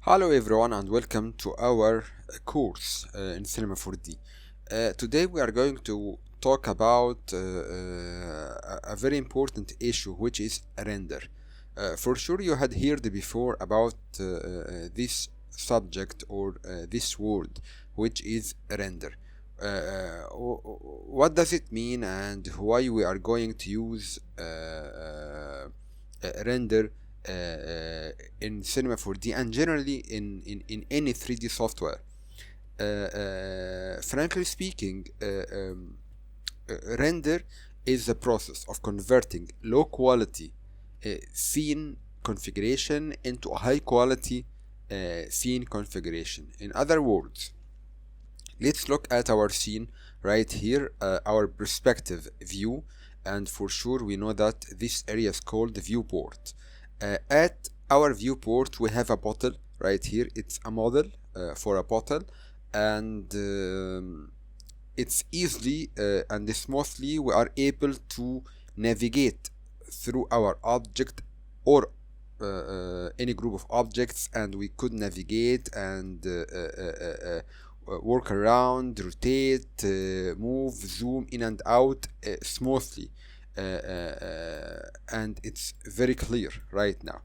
Hello everyone and welcome to our course in Cinema 4D. Today we are going to talk about a very important issue, which is render. For sure you had heard before about this subject or this word, which is render. What does it mean and why we are going to use render in Cinema 4D and generally in any 3D software. Frankly speaking, render is the process of converting low quality scene configuration into a high quality scene configuration. In other words, let's look at our scene right here, our perspective view, and for sure we know that this area is called viewport. At our viewport we have a bottle right here. It's a model for a bottle, and it's easily and smoothly we are able to navigate through our object or any group of objects, and we could navigate and work around, rotate, move, zoom in and out smoothly, and it's very clear right now.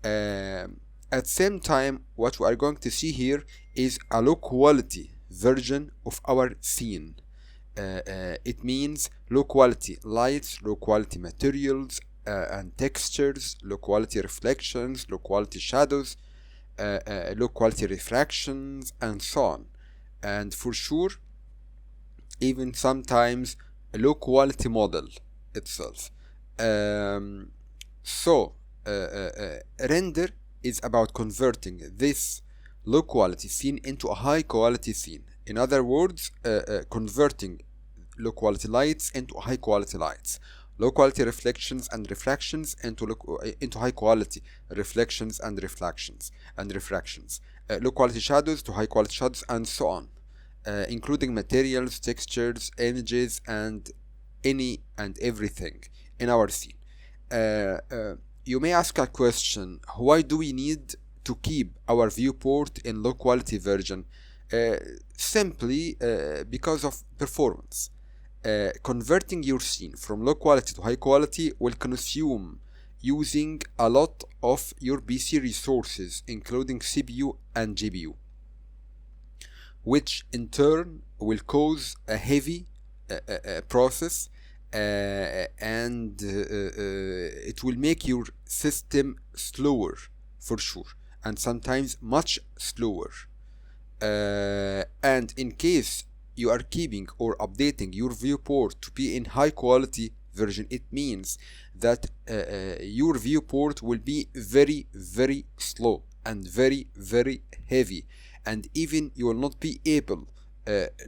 At the same time, what we are going to see here is a low quality version of our scene. It means low quality lights, low quality materials and textures, low quality reflections, low quality shadows, low quality refractions, and so on. And for sure, even sometimes a low quality model itself. Render is about converting this low quality scene into a high quality scene. In other words, converting low quality lights into high quality lights, low quality reflections and refractions into high quality reflections and refractions, low quality shadows to high quality shadows, and so on, including materials, textures, images, and any and everything in our scene. You may ask a question: why do we need to keep our viewport in low quality version? Simply because of performance. Converting your scene from low quality to high quality will consume using a lot of your PC resources, including CPU and GPU, which in turn will cause a heavy process, and it will make your system slower for sure, and sometimes much slower. And in case you are keeping or updating your viewport to be in high quality version, it means that your viewport will be very slow and very heavy, and even you will not be able,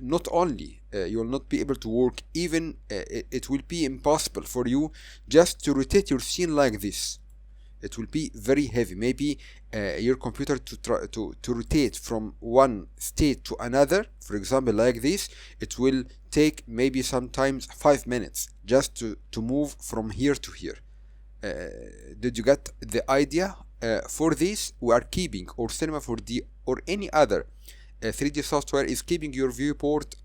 not only you will not be able to work, even it will be impossible for you just to rotate your scene like this. It will be very heavy. Maybe your computer to rotate from one state to another, for example like this, it will take maybe sometimes 5 minutes just to move from here to here. Did you get the idea? For this, we are keeping, or Cinema 4D or any other 3D software is keeping your viewport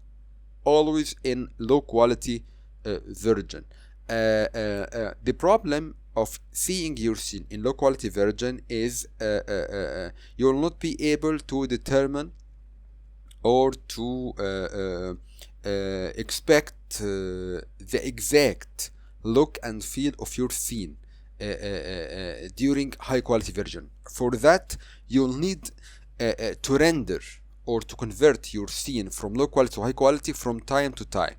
always in low quality version. The problem of seeing your scene in low quality version is you will not be able to determine or to expect the exact look and feel of your scene during high quality version. For that, you'll need to render or to convert your scene from low quality to high quality from time to time,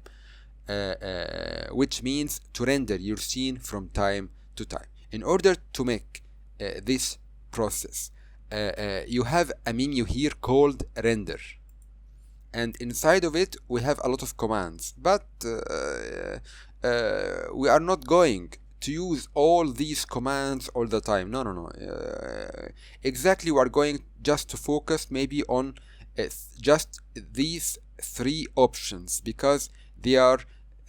which means to render your scene from time to time. In order to make this process, you have a menu here called render, and inside of it we have a lot of commands, but we are not going to use all these commands all the time. No. Exactly, we are going just to focus maybe on just these three options, because they are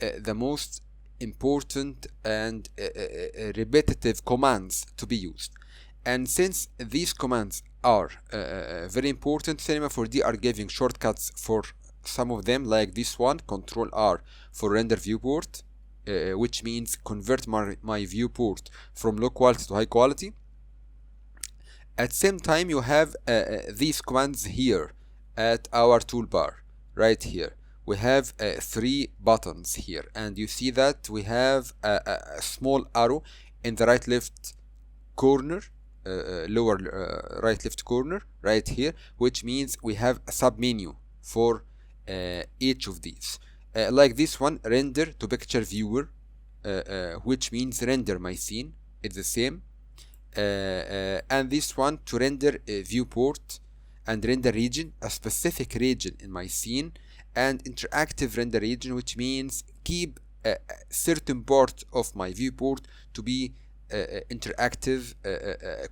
the most important and repetitive commands to be used. And since these commands are very important, Cinema 4D are giving shortcuts for some of them, like this one, Control R for render viewport, which means convert my viewport from low quality to high quality. At the same time, you have these commands here at our toolbar, right here. We have 3 buttons here, and you see that we have a small arrow in the right left corner, lower right left corner right here, which means we have a sub menu for each of these, like this one, render to picture viewer, which means render my scene. It's the same. And this one to render viewport and render region, a specific region in my scene, and interactive render region, which means keep a certain part of my viewport to be interactive,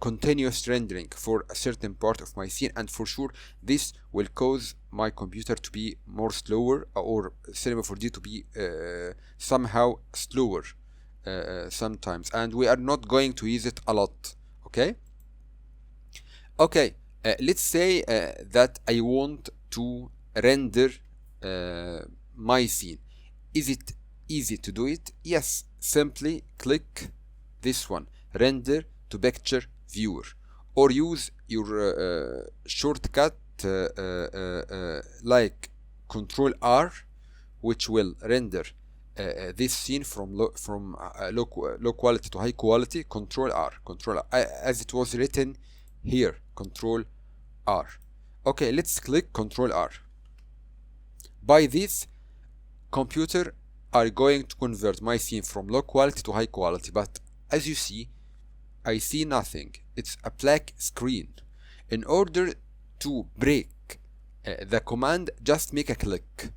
continuous rendering for a certain part of my scene. And for sure this will cause my computer to be more slower, or Cinema 4D to be somehow slower sometimes, and we are not going to use it a lot. Okay, let's say that I want to render my scene. Is it easy to do it? Yes, simply click this one, render to picture viewer, or use your shortcut like Control R, which will render this scene from low quality to high quality. Control R, as it was written here, Control R. Okay, let's click Control R. By this, computer are going to convert my scene from low quality to high quality, but as you see, I see nothing. It's a black screen. In order to break the command, just make a click.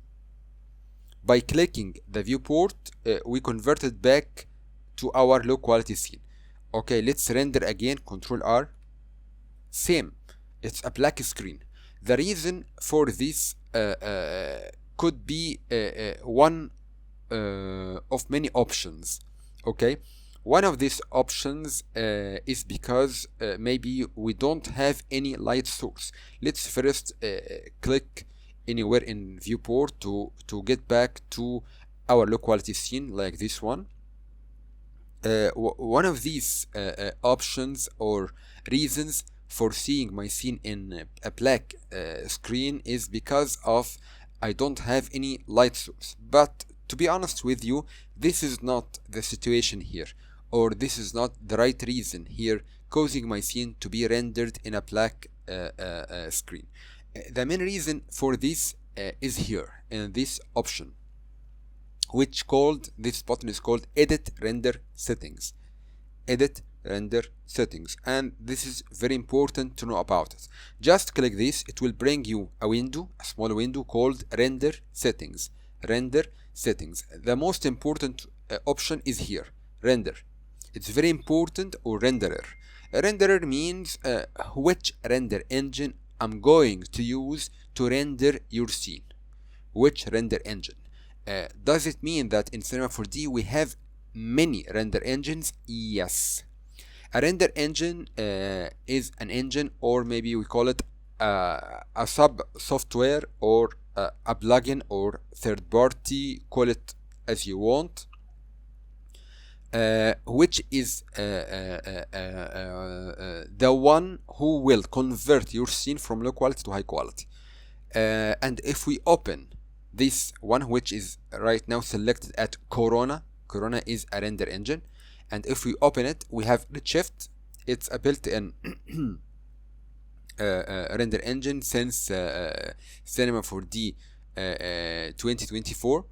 By clicking the viewport, we convert it back to our low quality scene. Okay, let's render again, Control R. Same, it's a black screen. The reason for this could be one of many options. Okay, one of these options is because maybe we don't have any light source. Let's first click anywhere in viewport to get back to our low quality scene, like this one. One of these options or reasons for seeing my scene in a black screen is because of I don't have any light source. But to be honest with you, this is not the situation here, or this is not the right reason here causing my scene to be rendered in a black screen. The main reason for this is here in this option, which this button is called Edit Render Settings. Edit Render Settings, and this is very important to know about it. Just click this, it will bring you a window, a small window called Render Settings. Render Settings. The most important option is here, Render. It's very important, or renderer. A renderer means which render engine I'm going to use to render your scene. Which render engine? Does it mean that in Cinema 4D we have many render engines? Yes. A render engine is an engine, or maybe we call it a sub-software, or a plugin, or third party, call it as you want, which is the one who will convert your scene from low quality to high quality. And if we open this one, which is right now selected at Corona is a render engine, and if we open it, we have Redshift. It's a built-in render engine since Cinema 4D 2024.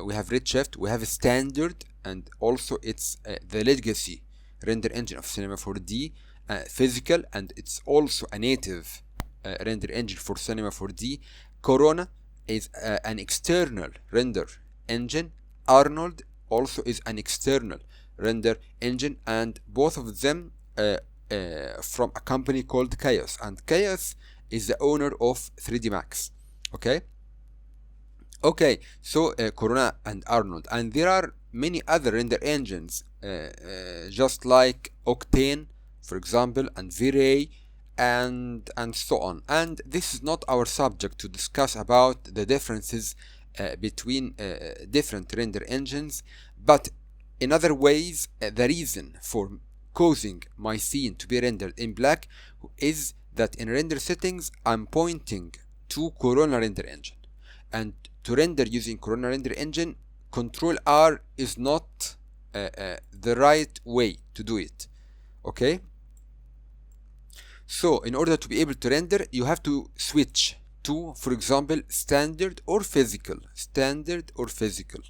We have Redshift, we have a standard, and also it's the legacy render engine of Cinema 4D physical, and it's also a native render engine for Cinema 4D. Corona is an external render engine. Arnold also is an external render engine, and both of them from a company called Chaos, and Chaos is the owner of 3D Max. Okay, so Corona and Arnold, and there are many other render engines just like Octane for example, and V-Ray, and so on. And this is not our subject to discuss about the differences between different render engines, but in other ways, the reason for causing my scene to be rendered in black is that in render settings I'm pointing to Corona render engine, and to render using Corona render engine, Control R is not the right way to do it. Okay, so in order to be able to render, you have to switch to, for example, standard or physical. Standard or physical.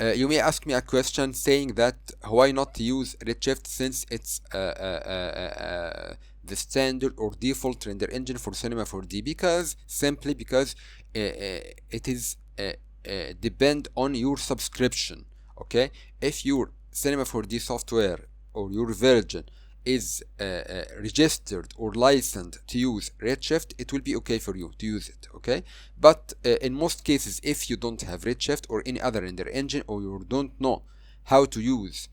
You may ask me a question saying that why not use Redshift since it's the standard or default render engine for Cinema 4D? Simply because it is depend on your subscription. Okay, if your Cinema 4D software or your version is registered or licensed to use Redshift, it will be okay for you to use it. Okay, but in most cases, if you don't have Redshift or any other render engine, or you don't know how to use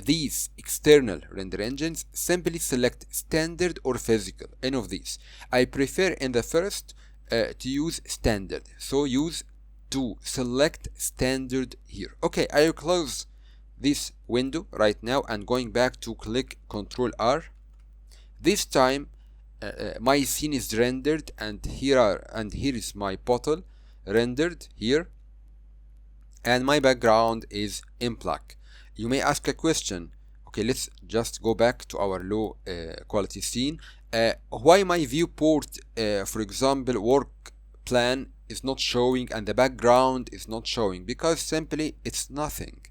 these external render engines, simply select standard or physical, any of these. I prefer in the first to use standard, so use to select standard here. Okay, I will close this window right now and going back to click Ctrl R. This time my scene is rendered, and here is my bottle rendered here, and my background is in black. You may ask a question. Okay, let's just go back to our low quality scene. Why my viewport, for example, work plan is not showing and the background is not showing? Because simply it's nothing.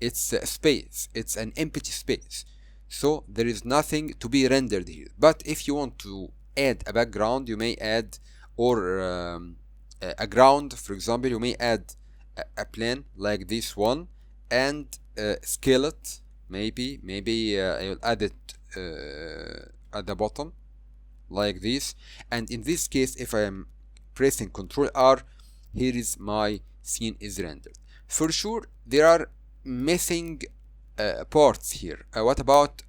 It's a space, it's an empty space, so there is nothing to be rendered here. But if you want to add a background, you may add, or a ground, for example, you may add a plane like this one and scale it. Maybe I will add it at the bottom like this, and in this case, if I am pressing Ctrl R, here is my scene is rendered. For sure there are missing parts here. What about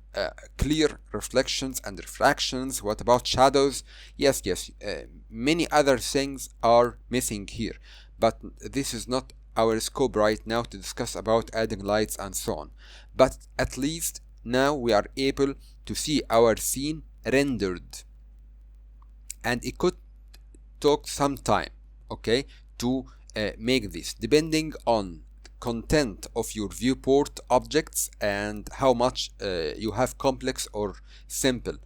clear reflections and refractions? What about shadows? Yes, many other things are missing here, but this is not our scope right now to discuss about adding lights and so on. But at least now we are able to see our scene rendered, and it could take some time, okay, to make this, depending on content of your viewport objects and how much you have complex or simple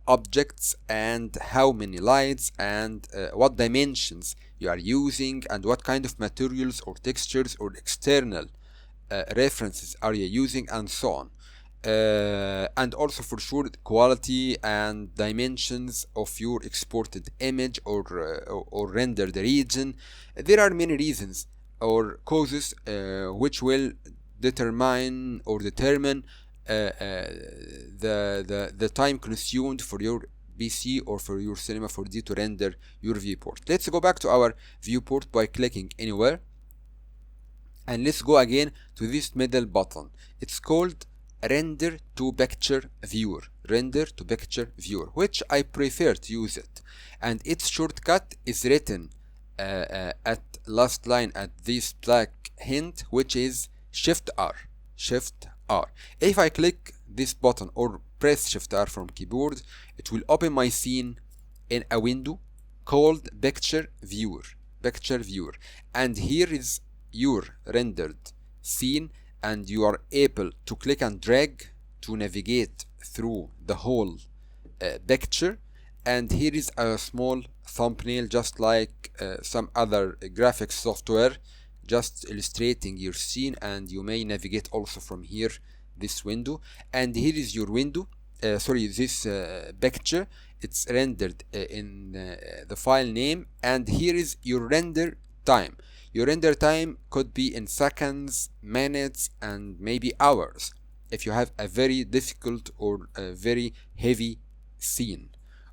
objects, and how many lights, and what dimensions you are using, and what kind of materials or textures or external references are you using, and so on. And also for sure quality and dimensions of your exported image or rendered region. There are many reasons or causes which will determine the time consumed for your PC or for your Cinema 4D to render your viewport. Let's go back to our viewport by clicking anywhere, and let's go again to this middle button. It's called Render to Picture Viewer. Render to Picture Viewer, which I prefer to use it, and its shortcut is written at last line at this black hint, which is Shift R. Shift R. If I click this button or press Shift R from keyboard, it will open my scene in a window called Picture Viewer. Picture Viewer, and here is your rendered scene, and you are able to click and drag to navigate through the whole picture. And here is a small thumbnail, just like some other graphics software, just illustrating your scene, and you may navigate also from here, this window. And here is your window, this picture. It's rendered in the file name, and here is your render time. Your render time could be in seconds, minutes, and maybe hours if you have a very difficult or a very heavy scene.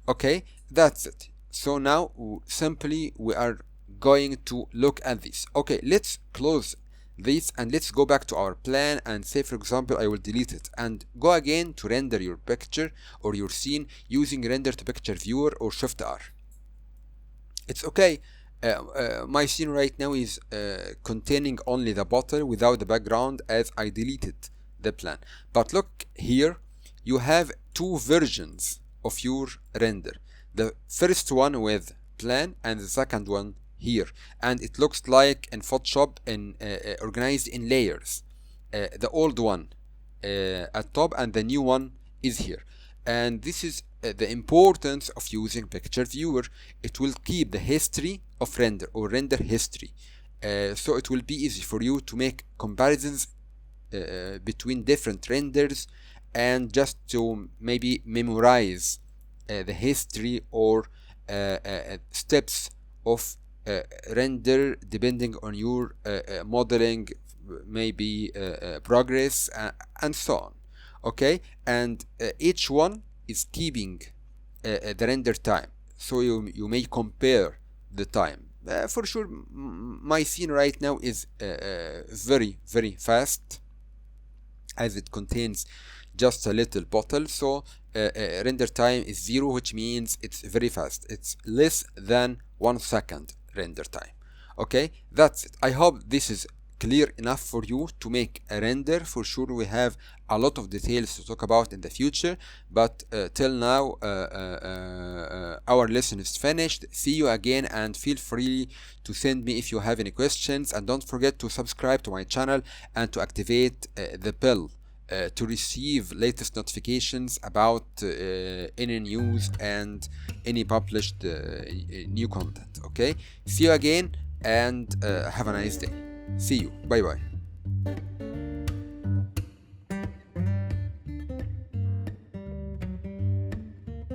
Okay, that's it. So now simply we are going to look at this. Okay, let's close this, and let's go back to our plan and say, for example, I will delete it and go again to render your picture or your scene using render to picture viewer or Shift R. It's okay. My scene right now is containing only the bottle without the background as I deleted the plan. But look here, you have two versions of your render. The first one with plan and the second one here, and it looks like in Photoshop organized in layers. The old one at top and the new one is here, and this is the importance of using picture viewer. It will keep the history of render or render history, so it will be easy for you to make comparisons between different renders and just to maybe memorize the history or steps of render depending on your modeling, maybe progress and so on. Okay, and each one is keeping the render time, so you may compare the time. For sure, my scene right now is very fast as it contains just a little bottle, so render time is 0, which means it's very fast. It's less than 1 second render time. Okay, that's it. I hope this is clear enough for you to make a render. For sure we have a lot of details to talk about in the future, but till now our lesson is finished. See you again, and feel free to send me if you have any questions, and don't forget to subscribe to my channel and to activate the bell to receive latest notifications about any news and any published new content. Okay, see you again, and have a nice day. See you. Bye bye.